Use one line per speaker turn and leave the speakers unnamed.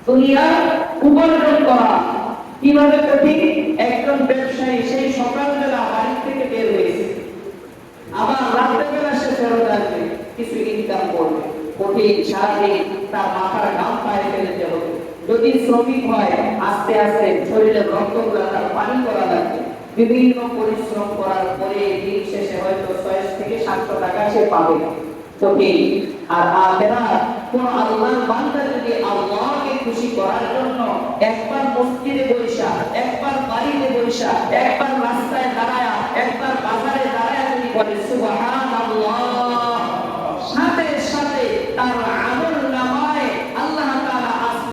দুনিয়া উপার্জন করা কিভাবে কঠিন। একজন ব্যবসায়ী সেই সকালবেলা বাড়ি থেকে বের হয়েছে, আবার রাত্রেবেলা সে ফেরত আসবে, কিছু ইনকাম করবে, কঠিন সারাদিন তার মাথার ঘাম পায়ে ফেলতে হবে। যদি শ্রমিক হয় আস্তে আস্তে শরীরের রক্তগুলো তার পানি করা লাগবে, বিভিন্ন পরিশ্রম করার পরে দিন শেষে হয়তো 600 থেকে 700 টাকা সে পাবে, কঠিন। আর আখিরাত কোন আল্লাহর বান্দা যদি আল্লাহকে খুশি করার জন্য একবার মসজিদে বসা, একবার বাড়িতে বসা, একবার রাস্তায় দাঁড়ায়া, একবার বাজারে দাঁড়ায়া যদি বলে সুবহানাল্লাহ, সাথে সাথে